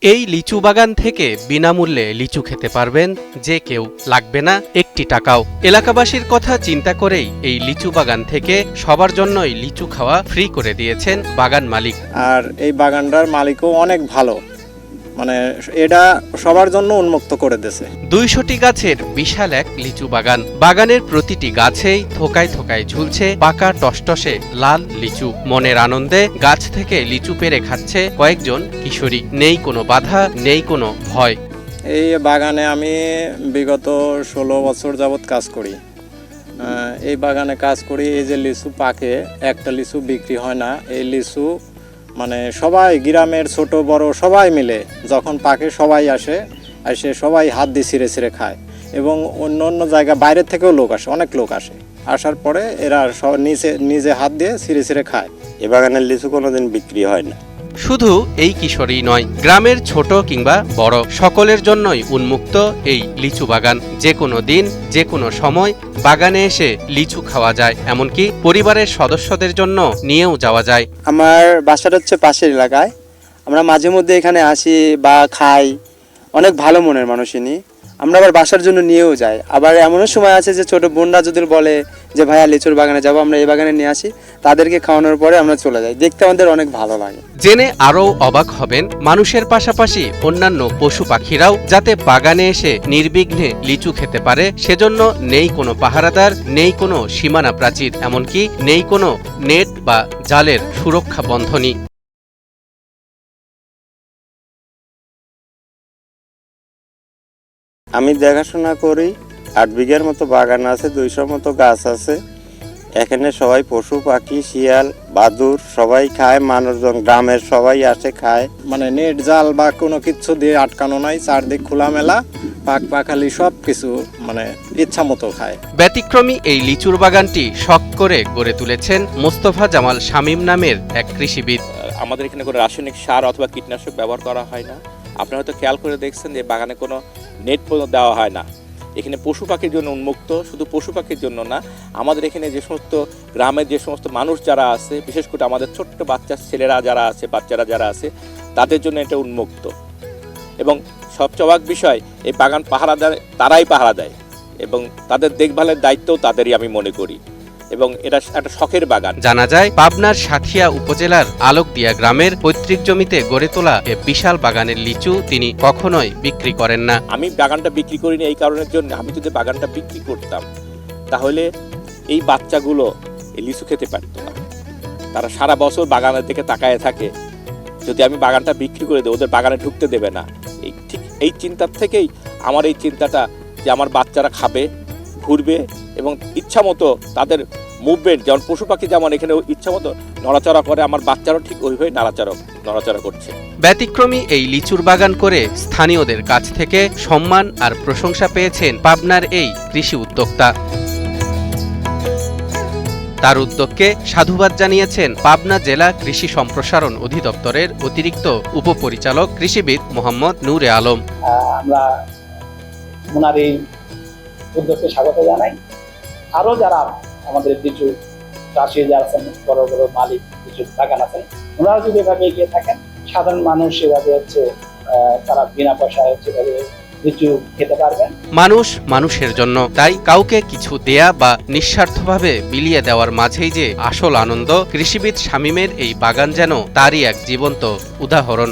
এই লিচু বাগান থেকে বিনামূল্যে লিচু খেতে পারবেন যে কেউ, লাগবে না একটি টাকাও। এলাকাবাসীর কথা চিন্তা করেই এই লিচু বাগান থেকে সবার জন্যই লিচু খাওয়া ফ্রি করে দিয়েছেন বাগান মালিক। আর এই বাগানটার মালিকও অনেক ভালো, মানে এটা সবার জন্য উন্মুক্ত করে দিয়েছে। 200টি গাছের বিশাল এক লিচু বাগান। বাগানের প্রতিটি গাছেই থোকায় থোকায় ঝুলছে পাকা টসটসে লাল লিচু। মনের আনন্দে গাছ থেকে লিচু পেড়ে খাচ্ছে কয়েকজন কিশোরী। নেই কোনো বাধা, নেই কোনো ভয়। এই বাগানে আমি বিগত 16 বছর যাবৎ কাজ করি। এই বাগানে কাজ করি। এই যে লিচু পাকে, একটা লিচু বিক্রি হয় না। এই লিচু মানে সবাই, গ্রামের ছোট বড় সবাই মিলে যখন পাকে সবাই আসে সবাই হাত দিয়ে ছিঁড়ে ছিঁড়ে খায়। এবং অন্য অন্য জায়গা বাইরের থেকেও লোক আসে, অনেক লোক আসে। আসার পরে এরা নিজে হাত দিয়ে ছিঁড়ে ছিঁড়ে খায়। এ বাগানের লিচু কোনোদিন বিক্রি হয় না। শুধু এই কিশোরই নয়, গ্রামের ছোট কিংবা বড় সকলের জন্যই উন্মুক্ত এই লিচু বাগান। যে কোনো দিন, যে কোনো সময় বাগানে এসে লিচু খাওয়া যায়, এমনকি পরিবারের সদস্যদের জন্য নিয়েও যাওয়া যায়। আমার বাসাটা হচ্ছে পাশের এলাকায়। আমরা মাঝে মধ্যে এখানে আসি বা খাই। অনেক ভালো মনের মানুষ ইনি। আমরা আবার বাসার জন্য নিয়েও যাই। আবার এমনও সময় আছে যে ছোট বোনরা যদি বলে যে ভাইয়া লিচুর বাগানে যাবো, আমরা এই বাগানে নিয়ে আসি, তাদেরকে খাওয়ানোর পরে আমরা চলে যাই। দেখতে আমাদের অনেক ভালো লাগে। জেনে আরও অবাক হবেন, মানুষের পাশাপাশি অন্যান্য পশু পাখিরাও যাতে বাগানে এসে নির্বিঘ্নে লিচু খেতে পারে সেজন্য নেই কোনো পাহারাদার, নেই কোনো সীমানা প্রাচীর, এমনকি নেই কোনো নেট বা জালের সুরক্ষা বন্ধনী। আমি দেখাশোনা করি। 8 বিঘার মতো বাগান আছে, 200 মতো গাছ আছে। এখানে সবাই পশু পাখি, শিয়াল, বাদুড় সবাই খায়। মানুষজন গ্রামের সবাই আসে খায়। মানে নেট জাল বা কোনো কিছু দিয়ে আটকানো নাই, চারদিক খোলামেলা, পাখালি সব কিছু মানে ইচ্ছা মতো খায়। ব্যতিক্রমী এই লিচুর বাগানটি শখ করে গড়ে তুলেছেন মোস্তফা জামাল শামীম নামের এক কৃষিবিদ। আমাদের এখানে কোনো রাসায়নিক সার অথবা কীটনাশক ব্যবহার করা হয় না। আপনারা হয়তো খেয়াল করে দেখছেন যে বাগানে কোনো নেট পর্যন্ত দেওয়া হয় না। এখানে পশু পাখির জন্য উন্মুক্ত, শুধু পশু পাখির জন্য না, আমাদের এখানে যে সমস্ত গ্রামের যে সমস্ত মানুষ যারা আছে, বিশেষ করে আমাদের ছোট্ট বাচ্চা ছেলেরা যারা আছে, বাচ্চারা যারা আছে, তাদের জন্য এটা উন্মুক্ত। এবং সবচেয়ে অবাক বিষয়, এই বাগান তারাই পাহারা দেয় এবং তাদের দেখভালের দায়িত্বও তাদেরই আমি মনে করি। এবং এটা একটা শখের বাগান। জানা যায়, পাবনার সাথিয়া উপজেলার আলোকদিয়া গ্রামের পৈতৃক জমিতে গড়ে তোলা এ বিশাল বাগানের লিচু তিনি কখনোই বিক্রি করেন না। আমি বাগানটা বিক্রি করিনি এই কারণের জন্য, আমি যদি বাগানটা বিক্রি করতাম তাহলে এই বাচ্চাগুলো এই লিচু খেতে পারত না। তারা সারা বছর বাগানের দিকে তাকায় থাকে। যদি আমি বাগানটা বিক্রি করে দিই, ওদের বাগানে ঢুকতে দেবে না। ঠিক এই চিন্তার থেকেই আমার এই চিন্তাটা যে আমার বাচ্চারা খাবে, ঘুরবে এবং ইচ্ছা মতো তাদের মুভমেন্ট, যেমন পশু পাখি যেমন এখানে ইচ্ছা মতো নড়াচড়া করে, আমার বাচ্চারাও ঠিক ওইভাবে নড়াচড়া করছে। ব্যতিক্রমী এই লিচুর বাগান করে স্থানীয়দের কাছ থেকে সম্মান আর প্রশংসা পেয়েছেন পাবনার এই কৃষি উদ্যোক্তা। তার উদ্যোগকে সাধুবাদ জানিয়েছেন পাবনা জেলা কৃষি সম্প্রসারণ অধিদপ্তরের অতিরিক্ত উপপরিচালক কৃষিবিদ মোহাম্মদ নূরে আলম। আমরা ওনার এই উদ্যোগকে স্বাগত জানাই। আরো যারা আমাদের লিচু চাষি যারা আছেন, বড় বড় মালিক লিচু বাগান আছেন, ওনারা যদি এভাবে এগিয়ে থাকেন, সাধারণ মানুষ এভাবে তারা বিনা পয়সায় লিচু খেতে পারবেন। মানুষ মানুষের জন্য, তাই কাউকে কিছু দেয়া বা নিঃস্বার্থভাবে বিলিয়ে দেওয়ার মাঝেই যে আসল আনন্দ। কৃষিবিদ শামীমের এই বাগান যেন তারই এক জীবন্ত উদাহরণ।